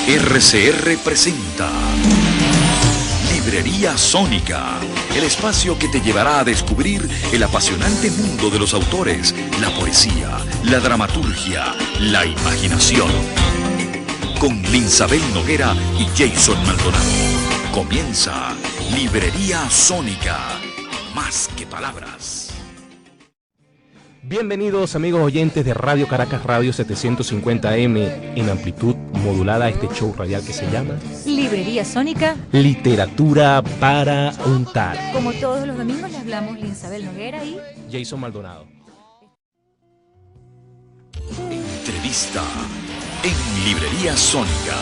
RCR presenta Librería Sónica, el espacio que te llevará a descubrir el apasionante mundo de los autores, la poesía, la dramaturgia, la imaginación. Con Linsabel Noguera y Jason Maldonado. Comienza Librería Sónica, más que palabras. Bienvenidos amigos oyentes de Radio Caracas Radio 750M en amplitud modulada a este show radial que se llama Librería Sónica, Literatura para untar. Como todos los domingos les hablamos Linsabel Noguera y Jason Maldonado. Entrevista en Librería Sónica.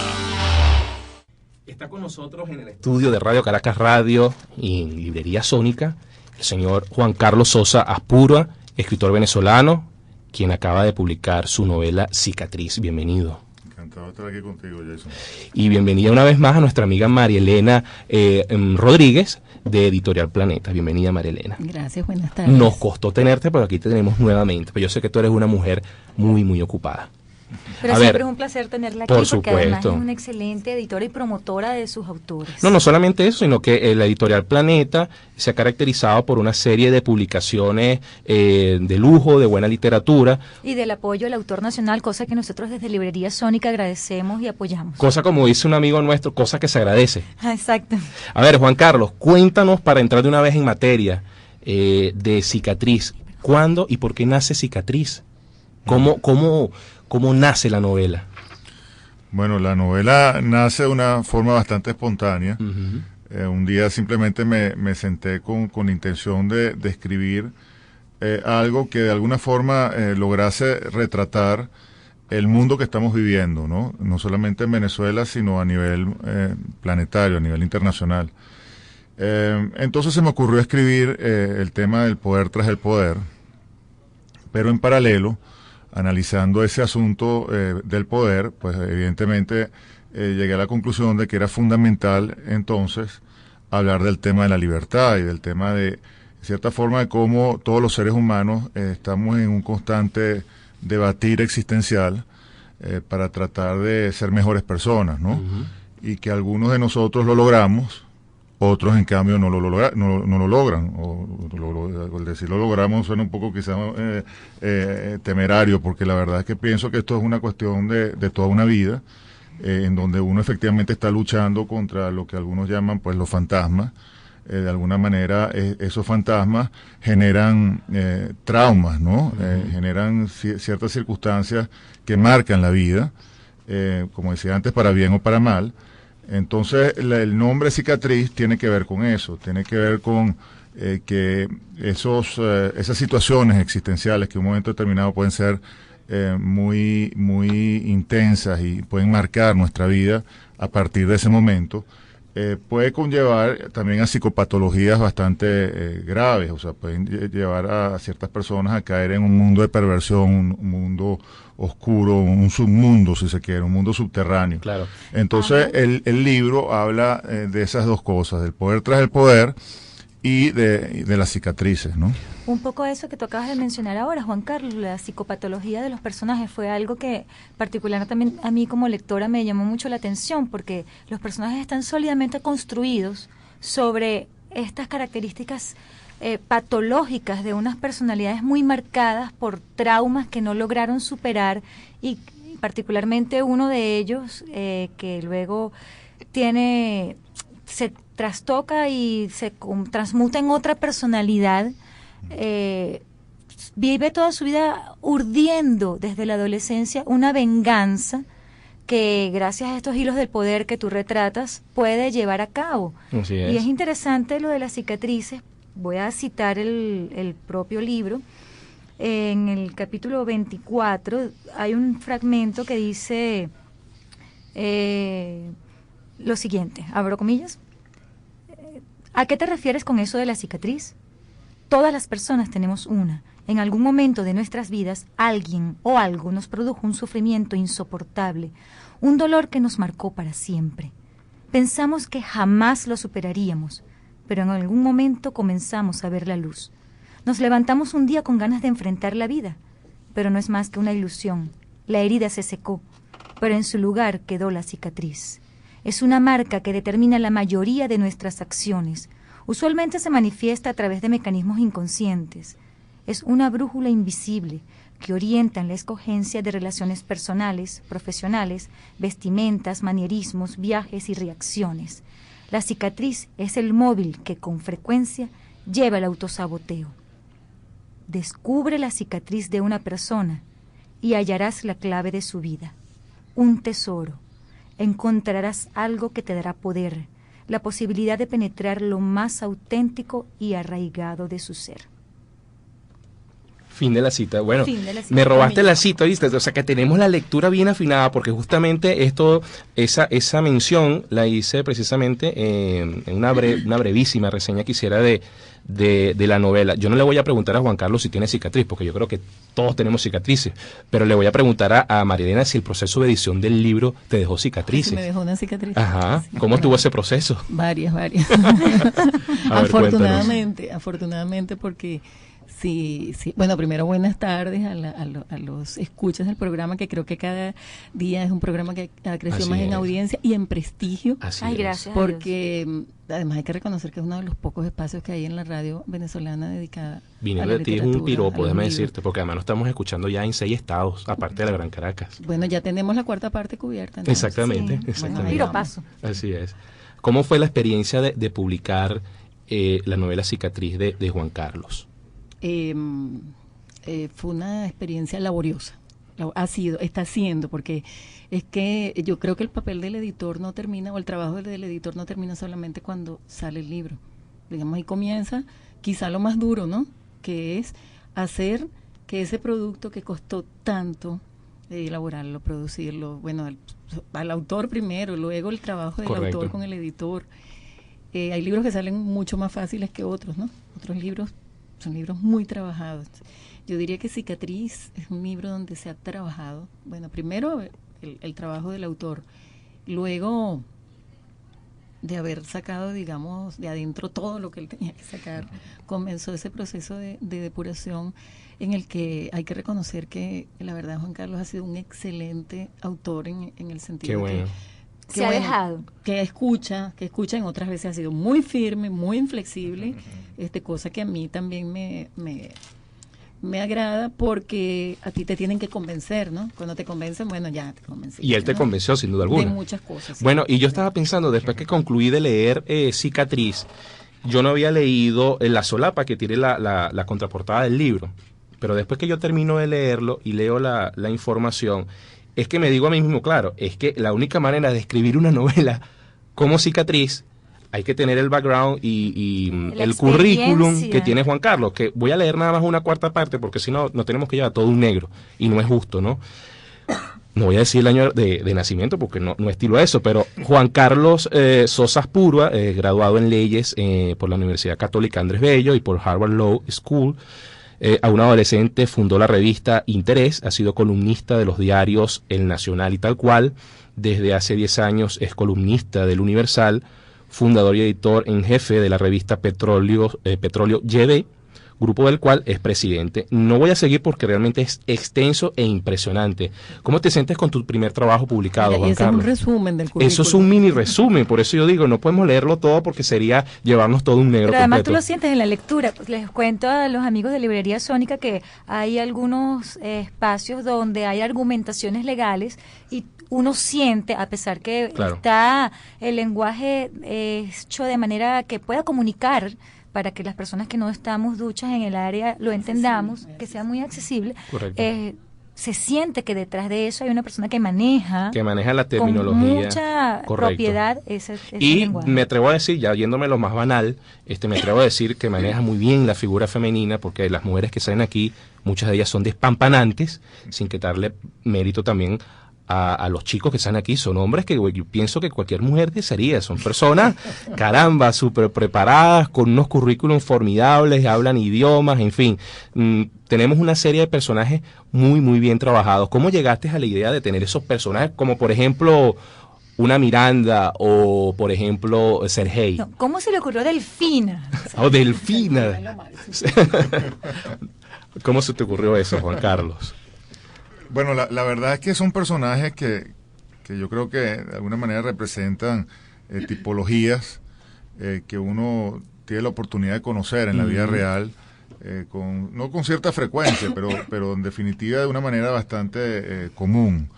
Está con nosotros en el estudio de Radio Caracas Radio y en Librería Sónica el señor Juan Carlos Sosa Aspurua, escritor venezolano, quien acaba de publicar su novela Cicatriz. Bienvenido. Encantado de estar aquí contigo, Jason. Y bienvenida una vez más a nuestra amiga María Elena Rodríguez, de Editorial Planeta. Bienvenida, María Elena. Gracias, buenas tardes. Nos costó tenerte, pero aquí te tenemos nuevamente. Pero yo sé que tú eres una mujer muy ocupada. Pero siempre es un placer tenerla aquí, por porque supuesto. además es una excelente editora y promotora de sus autores. No solamente eso, sino que la Editorial Planeta se ha caracterizado por una serie de publicaciones de lujo, de buena literatura. Y del apoyo al autor nacional, cosa que nosotros desde Librería Sónica agradecemos y apoyamos. Cosa, como dice un amigo nuestro, cosa que se agradece. Exacto. A ver, Juan Carlos, cuéntanos para entrar de una vez en materia de Cicatriz. ¿Cuándo y por qué nace Cicatriz? ¿Cómo nace la novela? Bueno, la novela nace de una forma bastante espontánea. Un día simplemente me senté con la intención de escribir algo que de alguna forma lograse retratar el mundo que estamos viviendo, ¿no? No solamente en Venezuela, sino a nivel planetario, a nivel internacional. Entonces se me ocurrió escribir el tema del poder tras el poder, pero en paralelo, analizando ese asunto del poder, pues evidentemente llegué a la conclusión de que era fundamental entonces hablar del tema de la libertad y del tema de cierta forma de cómo todos los seres humanos estamos en un constante debatir existencial para tratar de ser mejores personas, ¿no? Y que algunos de nosotros lo logramos, otros en cambio no lo logran, o el decir lo logramos suena un poco quizás temerario, porque la verdad es que pienso que esto es una cuestión de toda una vida, en donde uno efectivamente está luchando contra lo que algunos llaman pues los fantasmas. De alguna manera esos fantasmas generan traumas, ¿no? Generan ciertas circunstancias que marcan la vida, como decía antes, para bien o para mal. Entonces el nombre Cicatriz tiene que ver con eso, tiene que ver con que esas situaciones existenciales que en un momento determinado pueden ser muy intensas y pueden marcar nuestra vida a partir de ese momento, puede conllevar también a psicopatologías bastante graves, o sea, pueden llevar a ciertas personas a caer en un mundo de perversión, un mundo oscuro, un submundo, si se quiere, un mundo subterráneo. Claro. Entonces, el libro habla de esas dos cosas, del poder tras el poder y de las cicatrices, ¿no? Un poco eso que tú acabas de mencionar ahora, Juan Carlos, la psicopatología de los personajes fue algo que particularmente también a mí como lectora me llamó mucho la atención, porque los personajes están sólidamente construidos sobre estas características patológicas de unas personalidades muy marcadas por traumas que no lograron superar, y particularmente uno de ellos que luego se trastoca y se transmuta en otra personalidad. Vive toda su vida urdiendo desde la adolescencia una venganza que gracias a estos hilos del poder que tú retratas puede llevar a cabo. Así es. Y es interesante lo de las cicatrices. Voy a citar el propio libro. En el capítulo 24 hay un fragmento que dice lo siguiente, abro comillas: ¿a qué te refieres con eso de la cicatriz? Todas las personas tenemos una. En algún momento de nuestras vidas, alguien o algo nos produjo un sufrimiento insoportable, un dolor que nos marcó para siempre. Pensamos que jamás lo superaríamos, pero en algún momento comenzamos a ver la luz. Nos levantamos un día con ganas de enfrentar la vida, pero no es más que una ilusión. La herida se secó. pero en su lugar quedó la cicatriz. Es una marca que determina la mayoría de nuestras acciones. Usualmente se manifiesta a través de mecanismos inconscientes. Es una brújula invisible que orienta en la escogencia de relaciones personales, profesionales, vestimentas, manierismos, viajes y reacciones. La cicatriz es el móvil que con frecuencia lleva el autosaboteo. Descubre la cicatriz de una persona y hallarás la clave de su vida, un tesoro. Encontrarás algo que te dará poder, la posibilidad de penetrar lo más auténtico y arraigado de su ser. Fin de la cita. Bueno, De la cita. me robaste la cita, ¿viste? O sea, que tenemos la lectura bien afinada, porque justamente esa mención la hice precisamente en una brevísima reseña que hiciera de la novela. Yo no le voy a preguntar a Juan Carlos si tiene cicatriz, porque yo creo que todos tenemos cicatrices, pero le voy a preguntar a María Elena si el proceso de edición del libro te dejó cicatrices. Sí, me dejó una cicatriz. Ajá. Sí, ¿Cómo estuvo ese proceso? Varias. A ver, Afortunadamente, porque sí. Bueno, primero buenas tardes a los escuchas del programa, que creo que cada día es un programa que ha crecido Así más es. en audiencia y en prestigio. Así Ay, es. gracias. a Dios. Porque además hay que reconocer que es uno de los pocos espacios que hay en la radio venezolana dedicada a Viniendo la de ti es un literatura, a piropo, los déjame libros. decirte, porque además nos estamos escuchando ya en 6 estados, aparte de la Gran Caracas. Bueno, ya tenemos la cuarta parte cubierta. entonces. Exactamente, Sí. exactamente. Bueno, Piropazo. Así es. ¿Cómo fue la experiencia de publicar la novela Cicatriz de Juan Carlos? Fue una experiencia laboriosa. Está siendo, porque es que yo creo que el papel del editor no termina, o el trabajo del editor no termina solamente cuando sale el libro. Digamos, ahí comienza quizá lo más duro, ¿no? Que es hacer que ese producto que costó tanto elaborarlo, producirlo, bueno, al autor primero, luego el trabajo del Correcto. autor con el editor. Hay libros que salen mucho más fáciles que otros, ¿no? Otros libros son libros muy trabajados. Yo diría que Cicatriz es un libro donde se ha trabajado, bueno, primero el trabajo del autor, luego de haber sacado, digamos, de adentro todo lo que él tenía que sacar, comenzó ese proceso de depuración en el que hay que reconocer que la verdad Juan Carlos ha sido un excelente autor en el sentido Qué bueno. Se ha dejado. que escucha en otras veces ha sido muy firme, muy inflexible, cosa que a mí también me agrada, porque a ti te tienen que convencer, ¿no? Cuando te convencen, bueno, ya te convenciste. Y él te ¿no? convenció, sin duda alguna. De muchas cosas. Sí. Bueno, y yo estaba pensando, después que concluí de leer Cicatriz, yo no había leído la solapa que tiene la contraportada del libro, pero después que yo termino de leerlo y leo la información, es que me digo a mí mismo, claro, es que la única manera de escribir una novela como Cicatriz, hay que tener el background y el currículum que tiene Juan Carlos, que voy a leer nada más una cuarta parte, porque si no, no tenemos que llevar todo un negro, y no es justo, ¿no? No voy a decir el año de nacimiento, porque no estilo eso, pero Juan Carlos Sosa Aspurua, graduado en leyes por la Universidad Católica Andrés Bello y por Harvard Law School, a un adolescente fundó la revista Interés, ha sido columnista de los diarios El Nacional y Tal Cual, desde hace 10 años es columnista del Universal, fundador y editor en jefe de la revista Petróleo YD, grupo del cual es presidente. No voy a seguir porque realmente es extenso e impresionante. ¿Cómo te sientes con tu primer trabajo publicado, Mira, Juan ese Carlos? es un resumen del currículum. Eso es un mini resumen, por eso yo digo, no podemos leerlo todo porque sería llevarnos todo un negro Pero además completo. tú lo sientes en la lectura. Les cuento a los amigos de Librería Sónica que hay algunos espacios donde hay argumentaciones legales y uno siente, a pesar que Claro. está el lenguaje hecho de manera que pueda comunicar para que las personas que no estamos duchas en el área lo entendamos, que sea muy accesible. Correcto. Se siente que detrás de eso hay una persona que maneja la terminología. con mucha Correcto. propiedad ese Y lenguaje. me atrevo a decir, ya yéndome lo más banal, me atrevo a decir que maneja muy bien la figura femenina, porque las mujeres que salen aquí, muchas de ellas son despampanantes, sin quitarle mérito también a los chicos que están aquí. Son hombres que yo pienso que cualquier mujer desearía. Son personas, caramba, súper preparadas, con unos currículums formidables, hablan idiomas, en fin. Tenemos una serie de personajes muy, muy bien trabajados. ¿Cómo llegaste a la idea de tener esos personajes, como por ejemplo una Miranda o por ejemplo Sergei? No, ¿cómo se le ocurrió Delfina? O Delfina. ¿Cómo se te ocurrió eso, Juan Carlos? Bueno, la verdad es que son personajes que que yo creo que de alguna manera representan tipologías que uno tiene la oportunidad de conocer en la vida real, no con cierta frecuencia, pero en definitiva de una manera bastante común.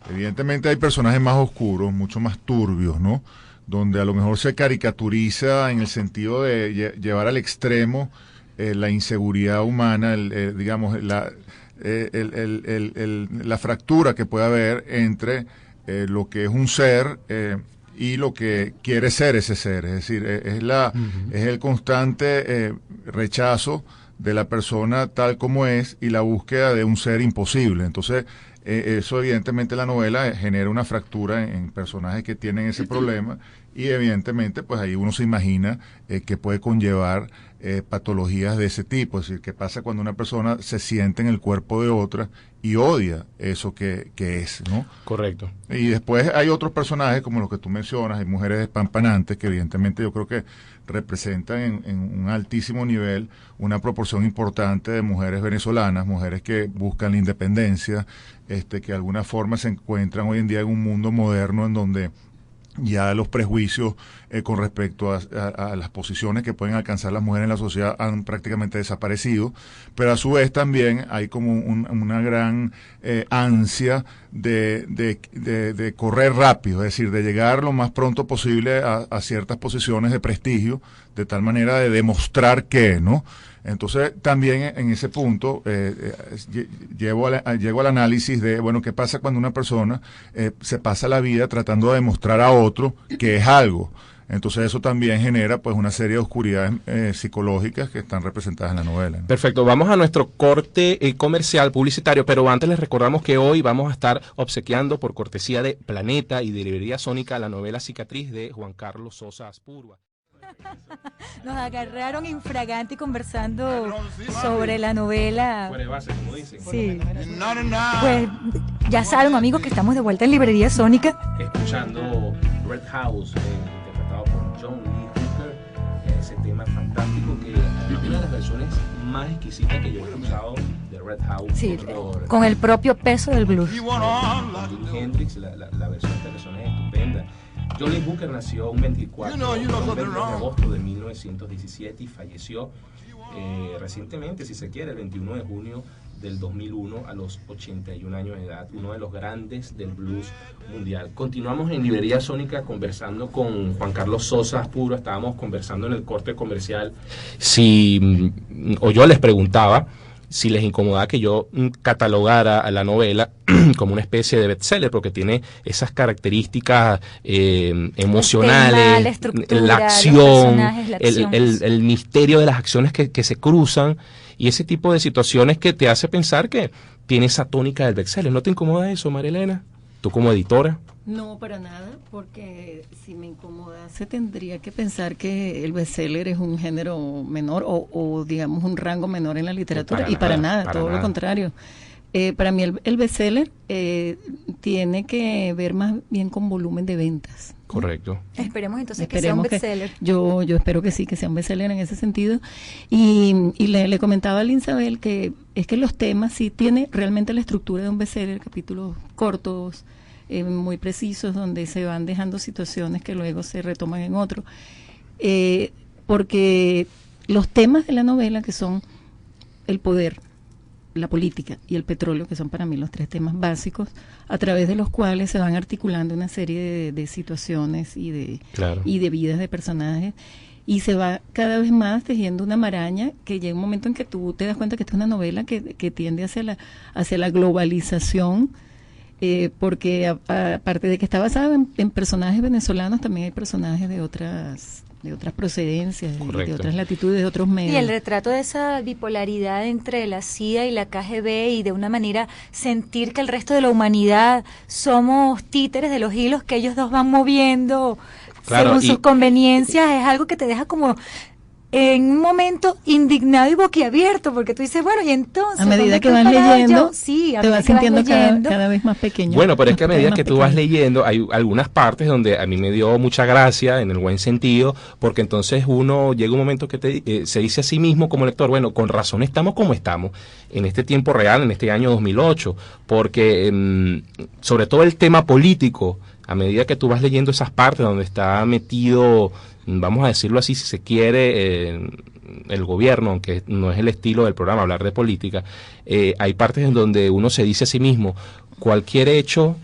Evidentemente hay personajes más oscuros, mucho más turbios, ¿no? Donde a lo mejor se caricaturiza en el sentido de llevar al extremo la inseguridad humana, digamos, la fractura que puede haber entre lo que es un ser y lo que quiere ser ese ser. Es decir, es el constante rechazo de la persona tal como es y la búsqueda de un ser imposible. Entonces, eso evidentemente la novela genera una fractura en personajes que tienen ese problema y evidentemente pues ahí uno se imagina que puede conllevar patologías de ese tipo. Es decir, qué pasa cuando una persona se siente en el cuerpo de otra y odia eso que es, ¿no? Correcto. Y después hay otros personajes como los que tú mencionas, hay mujeres despampanantes que evidentemente yo creo que representan en un altísimo nivel una proporción importante de mujeres venezolanas, mujeres que buscan la independencia, que de alguna forma se encuentran hoy en día en un mundo moderno en donde ya los prejuicios con respecto a las posiciones que pueden alcanzar las mujeres en la sociedad han prácticamente desaparecido, pero a su vez también hay como una gran ansia de correr rápido, es decir, de llegar lo más pronto posible a ciertas posiciones de prestigio, de tal manera de demostrar que, ¿no? Entonces, también en ese punto llego al análisis de, bueno, ¿qué pasa cuando una persona se pasa la vida tratando de demostrar a otro que es algo? Entonces eso también genera pues una serie de oscuridades psicológicas que están representadas en la novela, ¿no? Perfecto, vamos a nuestro corte comercial publicitario, pero antes les recordamos que hoy vamos a estar obsequiando por cortesía de Planeta y de Librería Sónica la novela Cicatriz de Juan Carlos Sosa Aspurua. Nos agarraron infraganti conversando sobre la novela. Fuera de base, como dicen. Sí. Pues ya saben, amigos, que estamos de vuelta en Librería Sónica. Escuchando Red House, interpretado por John Lee Hooker, ese tema fantástico que es una de las versiones más exquisitas que yo he escuchado de Red House. Sí, con el propio peso del blues. Jimi Hendrix, la versión de esta versión es estupenda. John Lee Hooker nació un 24 de agosto de 1917 y falleció recientemente, si se quiere, el 21 de junio del 2001 a los 81 años de edad, uno de los grandes del blues mundial. Continuamos en Librería Sónica conversando con Juan Carlos Sosa Aspurua, estábamos conversando en el corte comercial, o yo les preguntaba si les incomodaba que yo catalogara a la novela como una especie de bestseller, porque tiene esas características emocionales, la acción, el misterio de las acciones que se cruzan, y ese tipo de situaciones que te hace pensar que tiene esa tónica del bestseller. ¿No te incomoda eso, María Elena? Tú como editora. No, para nada, porque si me incomodase tendría que pensar que el bestseller es un género menor o digamos un rango menor en la literatura, y para nada, todo lo contrario. Para mí el bestseller tiene que ver más bien con volumen de ventas. Correcto. Esperemos entonces que sea un bestseller. Yo espero que sí, que sea un bestseller en ese sentido. Y le comentaba a Linsabel que es que los temas sí tiene realmente la estructura de un bestseller, capítulos cortos, muy precisos, donde se van dejando situaciones que luego se retoman en otro. Porque los temas de la novela, que son el poder, la política y el petróleo, que son para mí los tres temas básicos, a través de los cuales se van articulando una serie de situaciones y de vidas de personajes, y se va cada vez más tejiendo una maraña que llega un momento en que tú te das cuenta que esta es una novela que tiende hacia la globalización, porque aparte de que está basada en personajes venezolanos, también hay personajes de otras procedencias, de otras latitudes, de otros medios. Y el retrato de esa bipolaridad entre la CIA y la KGB, y de una manera sentir que el resto de la humanidad somos títeres de los hilos que ellos dos van moviendo según sus conveniencias, es algo que te deja como en un momento indignado y boquiabierto, porque tú dices, bueno, y entonces... A medida que vas leyendo, sí, te vas sintiendo cada vez más pequeño. Bueno, pero es que a medida que tú vas leyendo, hay algunas partes donde a mí me dio mucha gracia, en el buen sentido, porque entonces uno llega un momento que se dice a sí mismo como lector, bueno, con razón estamos como estamos, en este tiempo real, en este año 2008, porque sobre todo el tema político, a medida que tú vas leyendo esas partes donde está metido, vamos a decirlo así, si se quiere, el gobierno, aunque no es el estilo del programa hablar de política, hay partes en donde uno se dice a sí mismo, cualquier hecho,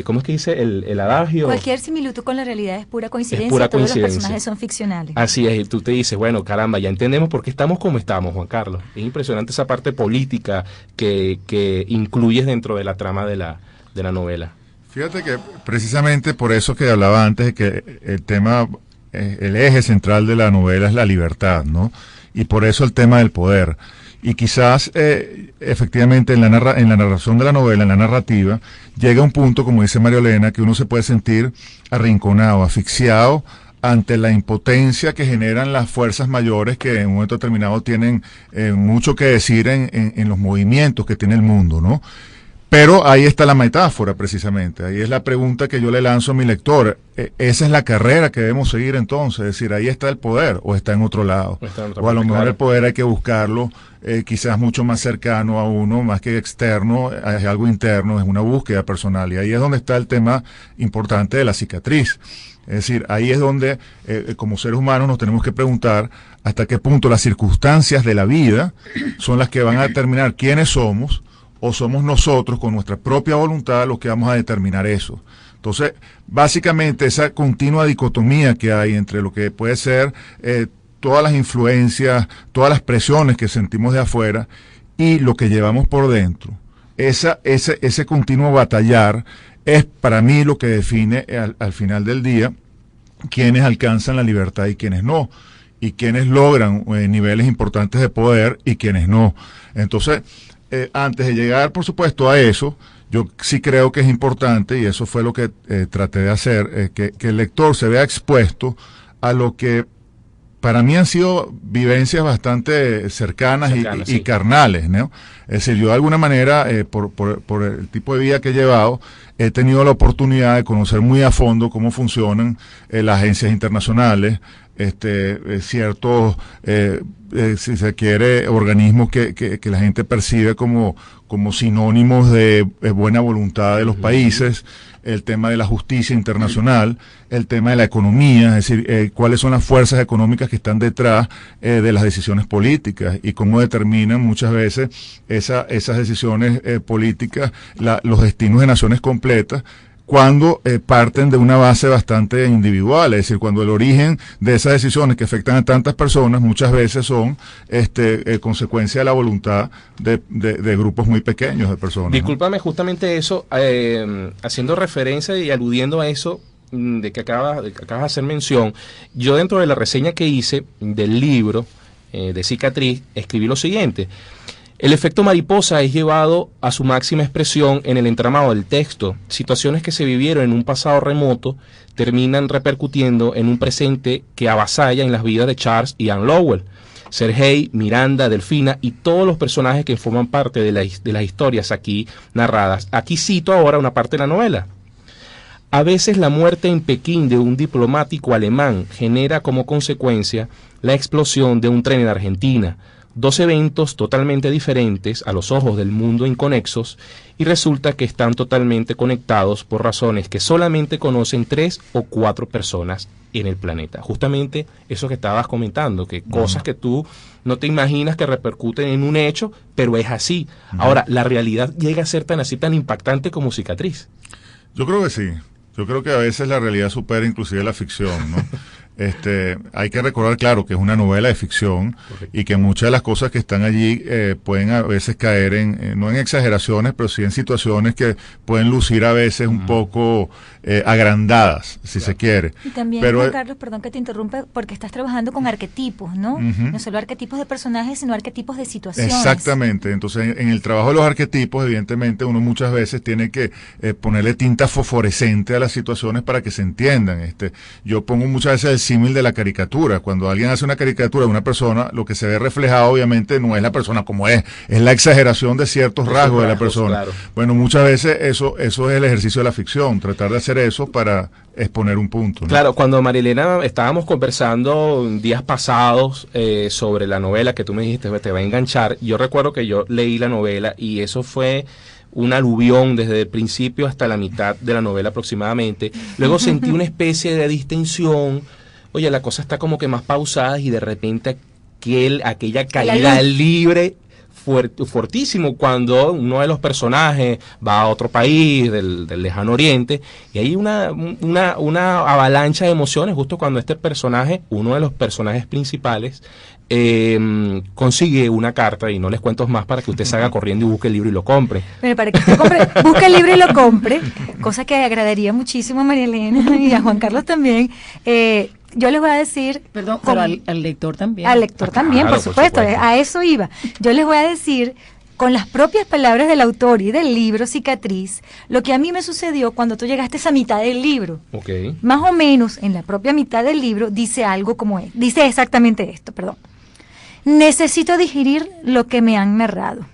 ¿cómo es que dice el adagio? Cualquier similitud con la realidad es pura coincidencia, pura todos coincidencia. Los personajes son ficcionales. Así es, y tú te dices, bueno, caramba, ya entendemos por qué estamos como estamos, Juan Carlos. Es impresionante esa parte política que incluyes dentro de la trama de la novela. Fíjate que precisamente por eso que hablaba antes de que el tema, el eje central de la novela es la libertad, ¿no? Y por eso el tema del poder. Y quizás, efectivamente, en la narración de la novela, en la narrativa, llega un punto, como dice María Elena, que uno se puede sentir arrinconado, asfixiado ante la impotencia que generan las fuerzas mayores que en un momento determinado tienen mucho que decir en los movimientos que tiene el mundo, ¿no? Pero ahí está la metáfora, precisamente. Ahí es la pregunta que yo le lanzo a mi lector. Esa es la carrera que debemos seguir entonces. Es decir, ahí está el poder o está en otro lado. O a lo mejor el poder hay que buscarlo quizás mucho más cercano a uno, más que externo, es algo interno, es una búsqueda personal. Y ahí es donde está el tema importante de la cicatriz. Es decir, ahí es donde como seres humanos nos tenemos que preguntar hasta qué punto las circunstancias de la vida son las que van a determinar quiénes somos, o somos nosotros con nuestra propia voluntad los que vamos a determinar eso. Entonces, básicamente esa continua dicotomía que hay entre lo que puede ser todas las influencias, todas las presiones que sentimos de afuera y lo que llevamos por dentro, ese continuo batallar es para mí lo que define al final del día quienes alcanzan la libertad y quienes no, y quienes logran niveles importantes de poder y quienes no. Entonces, antes de llegar, por supuesto, a eso, yo sí creo que es importante, y eso fue lo que traté de hacer, que el lector se vea expuesto a lo que para mí han sido vivencias bastante cercanas y carnales, ¿no? Es decir, yo de alguna manera, por el tipo de vida que he llevado, he tenido la oportunidad de conocer muy a fondo cómo funcionan las agencias internacionales, ciertos, si se quiere, organismos que la gente percibe como sinónimos de buena voluntad de los países, el tema de la justicia internacional, el tema de la economía, es decir, cuáles son las fuerzas económicas que están detrás de las decisiones políticas y cómo determinan muchas veces esas decisiones políticas los destinos de naciones completas, cuando parten de una base bastante individual, es decir, cuando el origen de esas decisiones que afectan a tantas personas muchas veces son consecuencia de la voluntad de grupos muy pequeños de personas. Discúlpame, ¿no? Justamente eso, haciendo referencia y aludiendo a eso de que acabas de hacer mención, yo dentro de la reseña que hice del libro de Cicatriz, escribí lo siguiente: el efecto mariposa es llevado a su máxima expresión en el entramado del texto. Situaciones que se vivieron en un pasado remoto terminan repercutiendo en un presente que avasalla en las vidas de Charles y Anne Lowell, Sergei, Miranda, Delfina y todos los personajes que forman parte de las historias aquí narradas. Aquí cito ahora una parte de la novela. A veces la muerte en Pekín de un diplomático alemán genera como consecuencia la explosión de un tren en Argentina. Dos eventos totalmente diferentes a los ojos del mundo inconexos, y resulta que están totalmente conectados por razones que solamente conocen 3 o 4 personas en el planeta. Justamente eso que estabas comentando, que cosas que tú no te imaginas que repercuten en un hecho, pero es así. Ahora, ¿la realidad llega a ser tan así, tan impactante como Cicatriz? Yo creo que sí. Yo creo que a veces la realidad supera inclusive la ficción, ¿no? Hay que recordar, claro, que es una novela de ficción. Correcto. Y que muchas de las cosas que están allí pueden a veces caer no en exageraciones, pero sí en situaciones que pueden lucir a veces un poco agrandadas, si se quiere. Y también, pero, Juan Carlos, perdón que te interrumpa, porque estás trabajando con arquetipos, ¿no? No solo arquetipos de personajes, sino arquetipos de situaciones. Exactamente. Entonces, en el trabajo de los arquetipos, evidentemente, uno muchas veces tiene que ponerle tinta fosforescente a las situaciones para que se entiendan. Yo pongo muchas veces el símil de la caricatura. Cuando alguien hace una caricatura de una persona, lo que se ve reflejado obviamente no es la persona como es la exageración de ciertos rasgos de la persona. Claro. Bueno, muchas veces eso es el ejercicio de la ficción, tratar de hacer eso para exponer un punto, ¿no? Claro, cuando Marilena estábamos conversando días pasados sobre la novela que tú me dijiste te va a enganchar, yo recuerdo que yo leí la novela y eso fue un aluvión desde el principio hasta la mitad de la novela aproximadamente. Luego sentí una especie de distensión. Oye, la cosa está como que más pausada y de repente aquella caída libre fuertísimo cuando uno de los personajes va a otro país del lejano oriente y hay una avalancha de emociones justo cuando este personaje, uno de los personajes principales, consigue una carta, y no les cuento más para que usted salga corriendo y busque el libro y lo compre. Pero para que usted busque el libro y lo compre, cosa que agradaría muchísimo a María Elena y a Juan Carlos también. Yo les voy a decir... Perdón, pero al lector también. Al lector también, claro, por supuesto, a eso iba. Yo les voy a decir, con las propias palabras del autor y del libro Cicatriz, lo que a mí me sucedió cuando tú llegaste a esa mitad del libro. Okay. Más o menos, en la propia mitad del libro, dice algo como dice exactamente esto, perdón. Necesito digerir lo que me han narrado.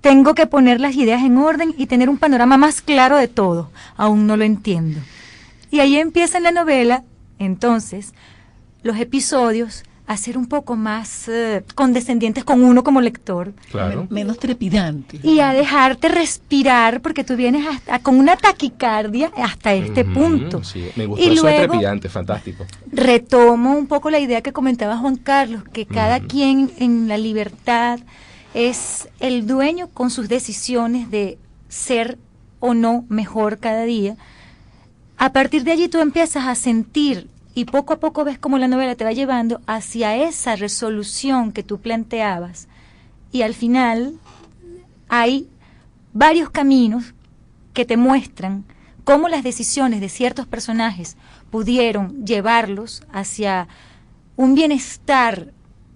Tengo que poner las ideas en orden y tener un panorama más claro de todo. Aún no lo entiendo. Y ahí empieza en la novela, entonces, los episodios a ser un poco más condescendientes con uno como lector. Claro. Menos trepidante. Y a dejarte respirar, porque tú vienes con una taquicardia hasta este punto. Sí, me gustó y eso de luego trepidante, fantástico. retomo un poco la idea que comentaba Juan Carlos, que cada quien en la libertad es el dueño con sus decisiones de ser o no mejor cada día. A partir de allí tú empiezas a sentir y poco a poco ves cómo la novela te va llevando hacia esa resolución que tú planteabas. Y al final hay varios caminos que te muestran cómo las decisiones de ciertos personajes pudieron llevarlos hacia un bienestar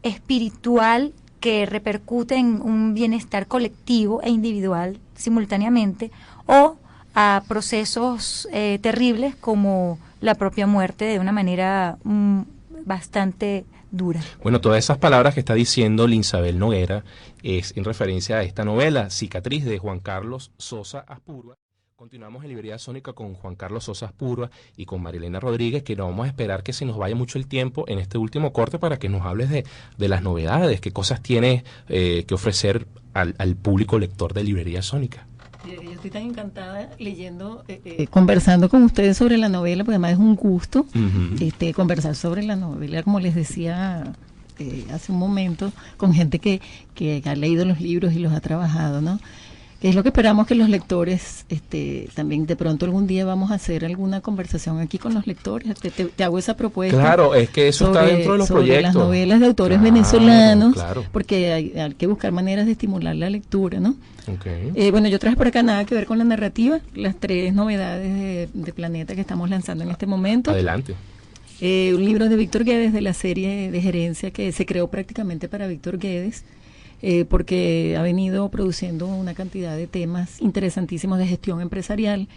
espiritual que repercute en un bienestar colectivo e individual simultáneamente, o a procesos terribles como la propia muerte de una manera bastante dura. Bueno, todas esas palabras que está diciendo Linsabel Noguera es en referencia a esta novela, Cicatriz, de Juan Carlos Sosa Aspurua. Continuamos en Librería Sónica con Juan Carlos Sosa Aspurua y con Marilena Rodríguez, que no vamos a esperar que se nos vaya mucho el tiempo en este último corte para que nos hables de las novedades, qué cosas tienes que ofrecer al público lector de Librería Sónica. Yo estoy tan encantada leyendo, conversando con ustedes sobre la novela, porque además es un gusto conversar sobre la novela, como les decía hace un momento, con gente que ha leído los libros y los ha trabajado, ¿no? Que es lo que esperamos que los lectores, también de pronto algún día vamos a hacer alguna conversación aquí con los lectores. Te hago esa propuesta. Claro, es que eso está dentro de los proyectos. Las novelas de autores venezolanos, claro. Porque hay que buscar maneras de estimular la lectura, ¿no? Okay. Bueno, yo traje por acá nada que ver con la narrativa, las 3 novedades de Planeta que estamos lanzando en este momento. Adelante. Un libro de Víctor Guedes, de la serie de gerencia que se creó prácticamente para Víctor Guedes, porque ha venido produciendo una cantidad de temas interesantísimos de gestión empresarial.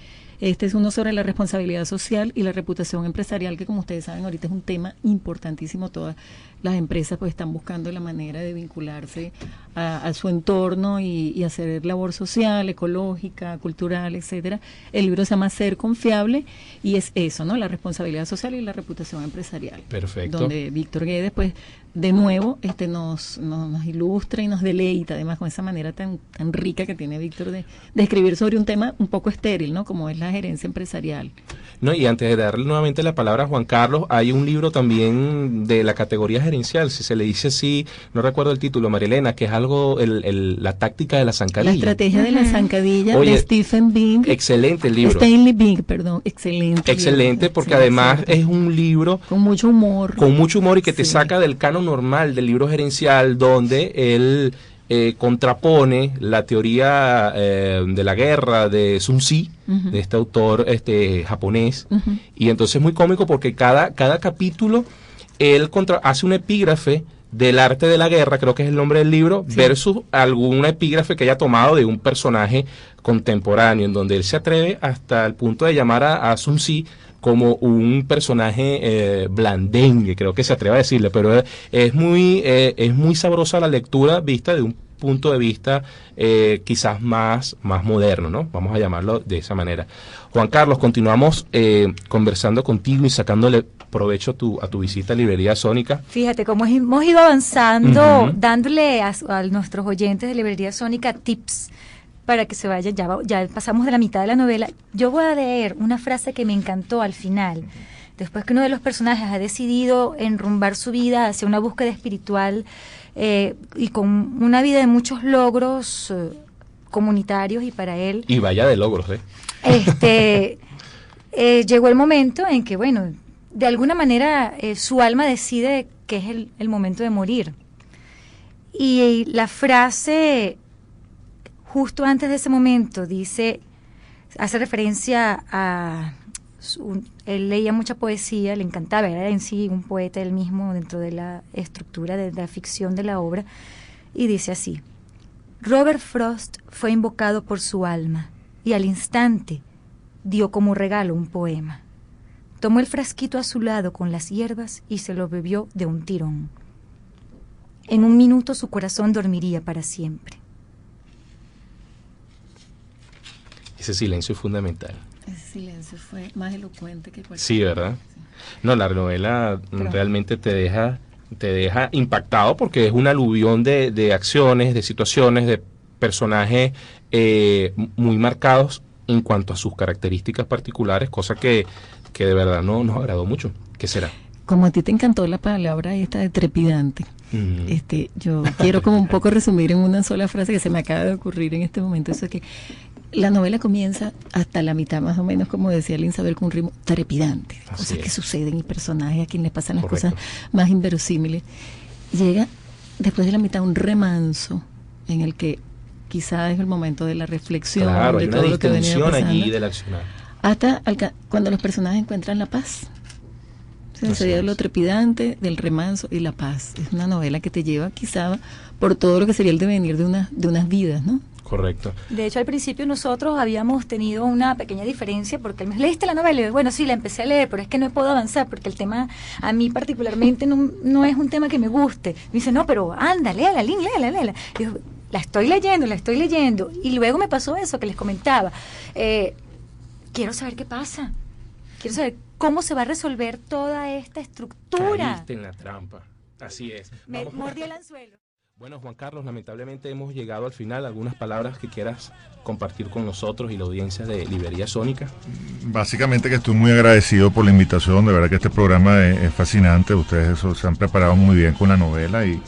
Este es uno sobre la responsabilidad social y la reputación empresarial, que como ustedes saben ahorita es un tema importantísimo. Todas las empresas pues están buscando la manera de vincularse a su entorno y hacer labor social, ecológica, cultural, etcétera. El libro se llama Ser Confiable y es eso, ¿no? La responsabilidad social y la reputación empresarial. Perfecto. Donde Víctor Guedes pues de nuevo nos ilustra y nos deleita, además con esa manera tan rica que tiene Víctor de escribir sobre un tema un poco estéril, ¿no? Como es la gerencia empresarial. No, y antes de darle nuevamente la palabra a Juan Carlos, hay un libro también de la categoría gerencial, si se le dice así, no recuerdo el título, Marilena, que es algo, la táctica de la zancadilla. La estrategia de la zancadilla. Oye, de Stephen Bing. Excelente el libro. Stanley Bing, perdón, excelente. Excelente, libro, porque además es un libro con mucho humor. Con mucho humor y que te saca del canon normal del libro gerencial, donde él contrapone la teoría de la guerra de Sun Tzu, de este autor japonés, y entonces es muy cómico porque cada capítulo él hace un epígrafe del arte de la guerra, creo que es el nombre del libro, versus alguna epígrafe que haya tomado de un personaje contemporáneo, en donde él se atreve hasta el punto de llamar a Sun Tzu como un personaje blandengue, creo que se atreve a decirle, pero es muy sabrosa la lectura vista de un punto de vista quizás más moderno, ¿no? Vamos a llamarlo de esa manera. Juan Carlos, continuamos conversando contigo y sacándole provecho a tu visita a Librería Sónica. Fíjate cómo hemos ido avanzando, dándole a nuestros oyentes de Librería Sónica tips para que se vayan. Ya pasamos de la mitad de la novela. Yo voy a leer una frase que me encantó al final. Después que uno de los personajes ha decidido enrumbar su vida hacia una búsqueda espiritual y con una vida de muchos logros comunitarios y para él. Y vaya de logros, llegó el momento en que, bueno, de alguna manera su alma decide que es el momento de morir. Y la frase, justo antes de ese momento, hace referencia a... Él leía mucha poesía, le encantaba, era en sí un poeta él mismo dentro de la estructura de la ficción de la obra, y dice así: Robert Frost fue invocado por su alma y al instante dio como regalo un poema. Tomó el frasquito a su lado con las hierbas y se lo bebió de un tirón. En un minuto su corazón dormiría para siempre. Ese silencio es fundamental. Ese silencio fue más elocuente que cualquier. Sí, ¿verdad? Sí. No, la novela realmente te deja impactado porque es un aluvión de acciones, de situaciones, de personajes muy marcados en cuanto a sus características particulares, cosa que de verdad no nos agradó mucho. ¿Qué será? Como a ti te encantó la palabra esta de trepidante, yo quiero como un poco resumir en una sola frase que se me acaba de ocurrir en este momento, eso es que la novela comienza hasta la mitad más o menos, como decía Linsabel, con un ritmo trepidante, cosas que suceden y personajes a quien le pasan las cosas más inverosímiles. Llega después de la mitad un remanso en el que quizás es el momento de la reflexión, claro, de todo lo que venía pasando, allí del accionar, hasta cuando los personajes encuentran la paz. Sería lo trepidante del remanso y la paz. Es una novela que te lleva quizá por todo lo que sería el devenir de unas vidas, ¿no? Correcto. De hecho, al principio nosotros habíamos tenido una pequeña diferencia porque él me ¿leíste la novela? Y yo, bueno, sí, la empecé a leer, pero es que no puedo avanzar porque el tema a mí particularmente no es un tema que me guste. Me dice, no, pero anda, léala. Y yo, la estoy leyendo. Y luego me pasó eso que les comentaba. Quiero saber qué pasa. Quiero saber cómo se va a resolver toda esta estructura. Caíste en la trampa. Así es. Me mordí el anzuelo. Bueno, Juan Carlos, lamentablemente hemos llegado al final. ¿Algunas palabras que quieras compartir con nosotros y la audiencia de Librería Sónica? Básicamente que estoy muy agradecido por la invitación. De verdad que este programa es fascinante. Ustedes se han preparado muy bien con la novela y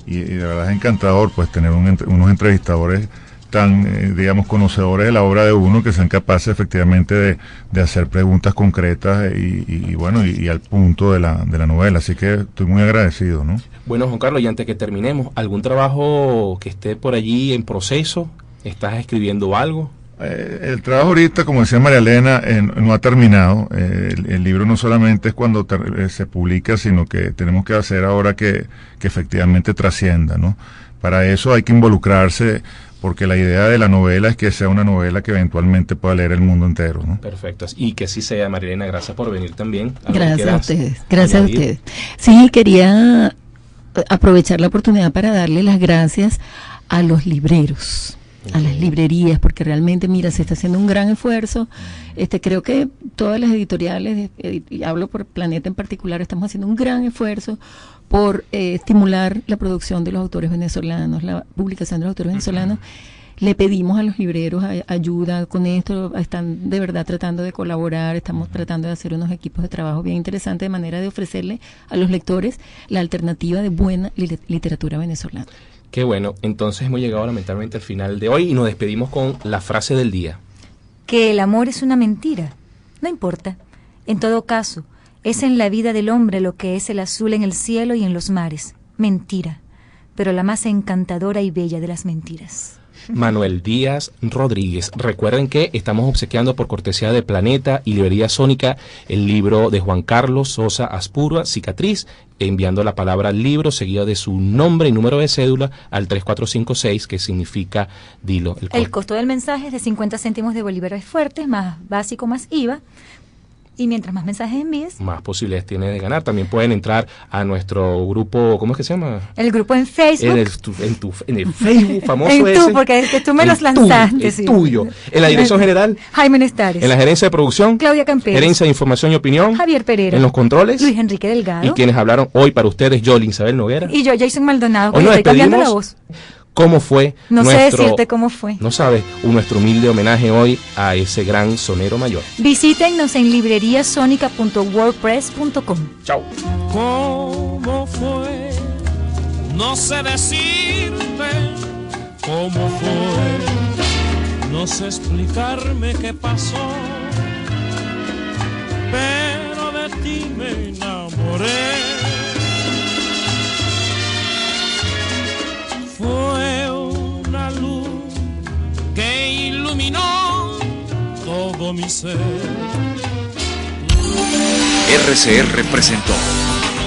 de verdad es encantador pues tener unos entrevistadores tan, digamos, conocedores de la obra de uno, que sean capaces efectivamente de hacer preguntas concretas y al punto de la novela. Así que estoy muy agradecido, ¿no? Bueno, Juan Carlos, y antes que terminemos, ¿algún trabajo que esté por allí en proceso? ¿Estás escribiendo algo? El trabajo ahorita, como decía María Elena, no ha terminado. El libro no solamente es cuando se publica, sino que tenemos que hacer ahora que efectivamente trascienda, ¿no? Para eso hay que involucrarse, porque la idea de la novela es que sea una novela que eventualmente pueda leer el mundo entero, ¿no? Perfecto, y que así sea. María Elena, gracias por venir también. Gracias a ustedes. Sí, quería aprovechar la oportunidad para darle las gracias a los libreros, a las librerías, porque realmente, mira, se está haciendo un gran esfuerzo. Creo que todas las editoriales, y hablo por Planeta en particular, estamos haciendo un gran esfuerzo por estimular la producción de los autores venezolanos, la publicación de los autores venezolanos. Le pedimos a los libreros ayuda con esto, están de verdad tratando de colaborar, estamos tratando de hacer unos equipos de trabajo bien interesantes de manera de ofrecerle a los lectores la alternativa de buena literatura venezolana. Qué bueno, entonces hemos llegado lamentablemente al final de hoy y nos despedimos con la frase del día. Que el amor es una mentira, no importa. En todo caso, es en la vida del hombre lo que es el azul en el cielo y en los mares. Mentira, pero la más encantadora y bella de las mentiras. Manuel Díaz Rodríguez. Recuerden que estamos obsequiando por cortesía de Planeta y Librería Sónica el libro de Juan Carlos Sosa Aspurua, Cicatriz, enviando la palabra libro seguida de su nombre y número de cédula al 3456, que significa dilo. El costo del mensaje es de 50 céntimos de bolívares fuertes, más básico, más IVA. Y mientras más mensajes envíes, más posibilidades tiene de ganar. También pueden entrar a nuestro grupo, ¿cómo es que se llama? El grupo en Facebook. En el Facebook famoso en ese. Porque es que tú me los lanzaste. El tuyo. En la dirección general, Jaime Nestares. En la gerencia de producción, Claudia Campero. Gerencia de información y opinión, Javier Pereira. En los controles, Luis Enrique Delgado. Y quienes hablaron hoy para ustedes, Yoli Isabel Noguera. Y yo, Jason Maldonado, que hoy nos estoy cambiando la despedimos. voz. ¿Cómo fue No sé decirte cómo fue. No sabes, nuestro humilde homenaje hoy a ese gran sonero mayor. Visítennos en libreriasonica.wordpress.com. Chao. ¿Cómo fue? No sé decirte cómo fue. No sé explicarme qué pasó. Pero de ti me enamoré. Fue una luz que iluminó todo mi ser. RCR presentó